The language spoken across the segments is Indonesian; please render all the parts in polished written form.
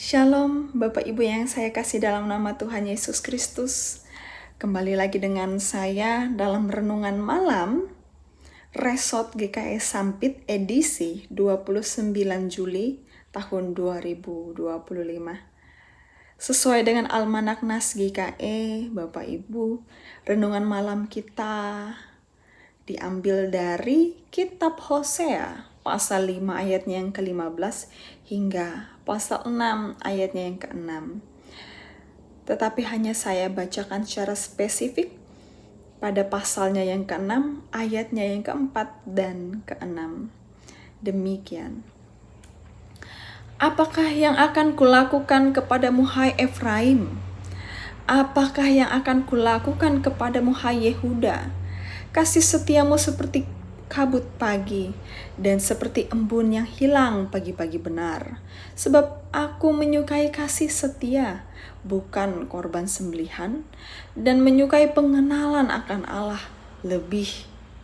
Shalom Bapak Ibu yang saya kasih dalam nama Tuhan Yesus Kristus. Kembali lagi dengan saya dalam renungan malam Resort GKS Sampit edisi 29 Juli tahun 2025. Sesuai dengan Almanak Nas GKE, Bapak Ibu, renungan malam kita diambil dari kitab Hosea pasal 5 ayatnya yang ke-15 hingga pasal 6 ayatnya yang ke-6. Tetapi hanya saya bacakan secara spesifik pada pasalnya yang ke-6, ayatnya yang ke-4 dan ke-6. Demikian. Apakah yang akan kulakukan kepadamu hai Efraim? Apakah yang akan kulakukan kepadamu hai Yehuda? Kasih setiamu seperti kabut pagi dan seperti embun yang hilang pagi-pagi benar. Sebab aku menyukai kasih setia, bukan korban sembelihan, dan menyukai pengenalan akan Allah lebih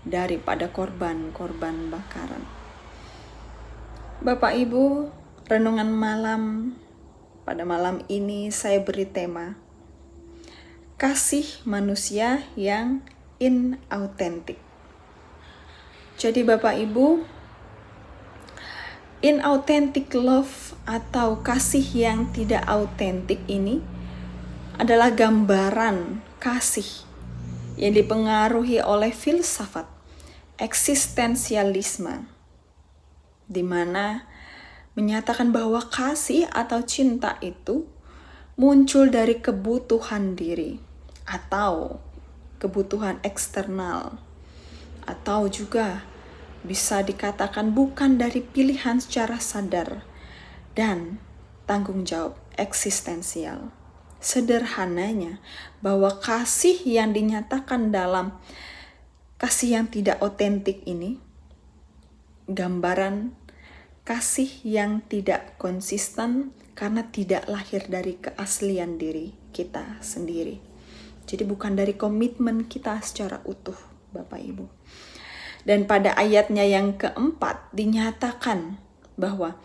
daripada korban-korban bakaran. Bapak Ibu, renungan malam pada malam ini saya beri tema kasih manusia yang inautentik. Jadi Bapak Ibu, inauthentic love atau kasih yang tidak autentik ini adalah gambaran kasih yang dipengaruhi oleh filsafat eksistensialisme, di mana menyatakan bahwa kasih atau cinta itu muncul dari kebutuhan diri atau kebutuhan eksternal, atau juga bisa dikatakan bukan dari pilihan secara sadar dan tanggung jawab eksistensial. Sederhananya, bahwa kasih yang dinyatakan dalam kasih yang tidak otentik ini gambaran kasih yang tidak konsisten karena tidak lahir dari keaslian diri kita sendiri. Jadi bukan dari komitmen kita secara utuh, Bapak Ibu. Dan pada ayatnya yang ke-4 dinyatakan bahwa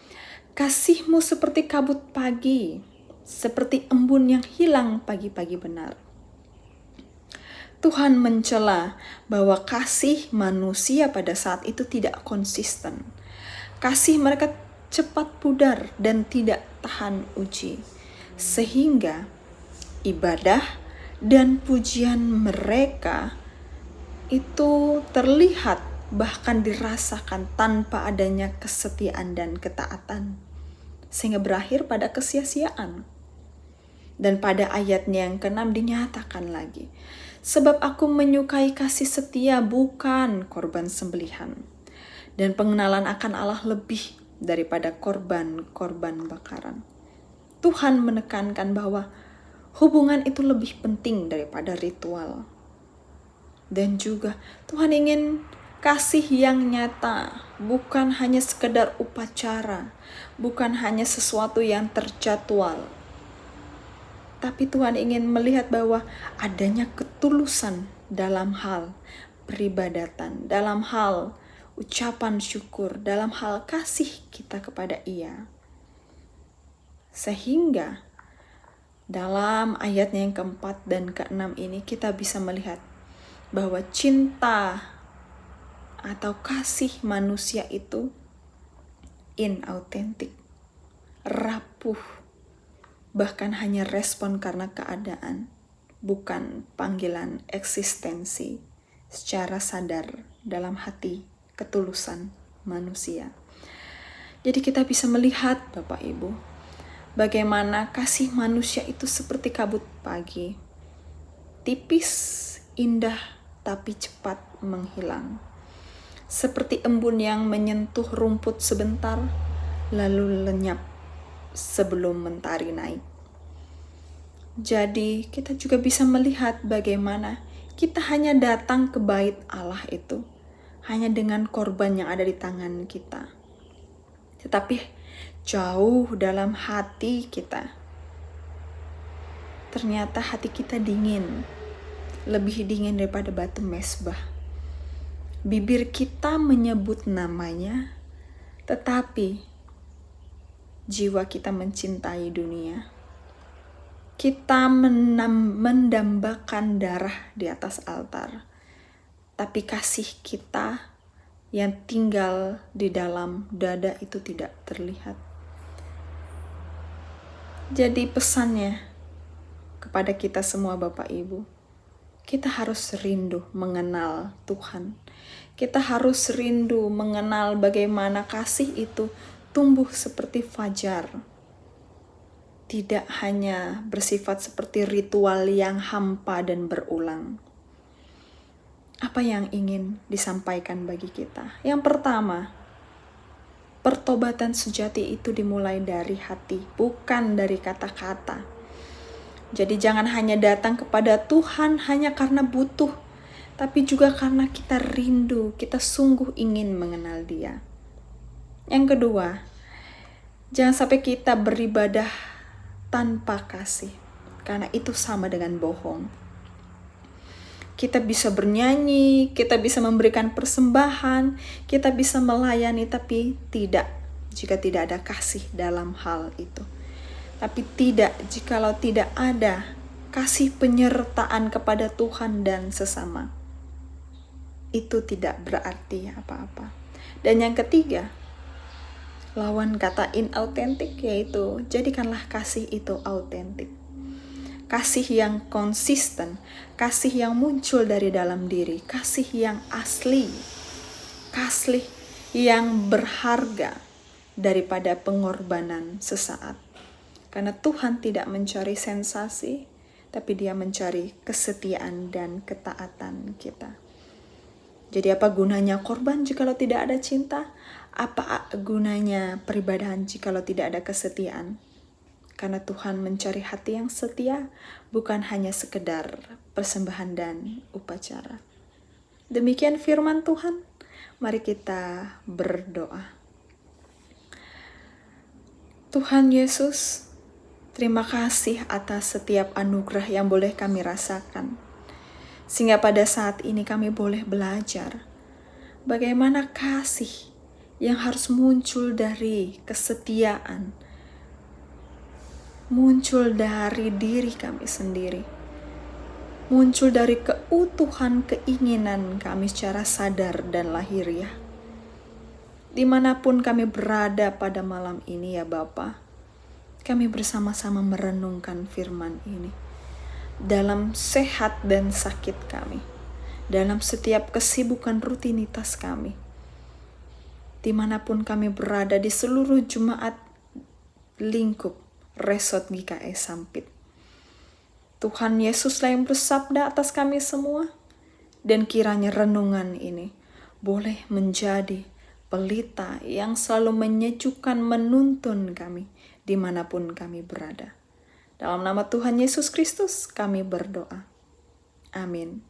kasihmu seperti kabut pagi, seperti embun yang hilang pagi-pagi benar. Tuhan mencela bahwa kasih manusia pada saat itu tidak konsisten. Kasih mereka cepat pudar dan tidak tahan uji. Sehingga ibadah dan pujian mereka itu terlihat bahkan dirasakan tanpa adanya kesetiaan dan ketaatan, sehingga berakhir pada kesia-siaan. Dan pada ayatnya yang ke-6 dinyatakan lagi, sebab aku menyukai kasih setia bukan korban sembelihan, dan pengenalan akan Allah lebih daripada korban-korban bakaran. Tuhan menekankan bahwa hubungan itu lebih penting daripada ritual. Dan juga Tuhan ingin kasih yang nyata, bukan hanya sekedar upacara, bukan hanya sesuatu yang terjadwal. Tapi Tuhan ingin melihat bahwa adanya ketulusan dalam hal peribadatan, dalam hal ucapan syukur, dalam hal kasih kita kepada Ia. Sehingga dalam ayatnya yang ke-4 dan ke-6 ini kita bisa melihat bahwa cinta atau kasih manusia itu inautentik, rapuh, bahkan hanya respon karena keadaan, bukan panggilan eksistensi secara sadar dalam hati ketulusan manusia. Jadi kita bisa melihat Bapak Ibu, bagaimana kasih manusia itu seperti kabut pagi, tipis, indah, tapi cepat menghilang. Seperti embun yang menyentuh rumput sebentar, lalu lenyap sebelum mentari naik. Jadi kita juga bisa melihat bagaimana kita hanya datang ke bait Allah itu hanya dengan korban yang ada di tangan kita. Tetapi jauh dalam hati kita, ternyata hati kita dingin, lebih dingin daripada batu mesbah. Bibir kita menyebut namanya, tetapi jiwa kita mencintai dunia. Kita mendambakan darah di atas altar, tapi kasih kita yang tinggal di dalam dada itu tidak terlihat. Jadi pesannya kepada kita semua Bapak Ibu, kita harus rindu mengenal Tuhan. Kita harus rindu mengenal bagaimana kasih itu tumbuh seperti fajar. Tidak hanya bersifat seperti ritual yang hampa dan berulang. Apa yang ingin disampaikan bagi kita? Yang pertama, pertobatan sejati itu dimulai dari hati, bukan dari kata-kata. Jadi jangan hanya datang kepada Tuhan hanya karena butuh, tapi juga karena kita rindu, kita sungguh ingin mengenal Dia. Yang kedua, jangan sampai kita beribadah tanpa kasih, karena itu sama dengan bohong. Kita bisa bernyanyi, kita bisa memberikan persembahan, kita bisa melayani, tapi tidak jika tidak ada kasih dalam hal itu. Tapi tidak jikalau tidak ada kasih penyertaan kepada Tuhan dan sesama. Itu tidak berarti apa-apa. Dan yang ketiga, lawan kata inauthentic, yaitu jadikanlah kasih itu autentik. Kasih yang konsisten, kasih yang muncul dari dalam diri, kasih yang asli, kasih yang berharga daripada pengorbanan sesaat. Karena Tuhan tidak mencari sensasi, tapi Dia mencari kesetiaan dan ketaatan kita. Jadi apa gunanya korban jikalau tidak ada cinta? Apa gunanya peribadahan jikalau tidak ada kesetiaan? Karena Tuhan mencari hati yang setia, bukan hanya sekedar persembahan dan upacara. Demikian firman Tuhan. Mari kita berdoa. Tuhan Yesus, terima kasih atas setiap anugerah yang boleh kami rasakan. Sehingga pada saat ini kami boleh belajar bagaimana kasih yang harus muncul dari kesetiaan, muncul dari diri kami sendiri, muncul dari keutuhan keinginan kami secara sadar dan lahiriah. Dimanapun kami berada pada malam ini ya Bapa, kami bersama-sama merenungkan firman ini. Dalam sehat dan sakit kami, dalam setiap kesibukan rutinitas kami, dimanapun kami berada di seluruh jemaat lingkup Resort GKI Sampit. Tuhan Yesuslah yang bersabda atas kami semua, dan kiranya renungan ini boleh menjadi pelita yang selalu menyejukkan menuntun kami dimanapun kami berada. Dalam nama Tuhan Yesus Kristus kami berdoa. Amin.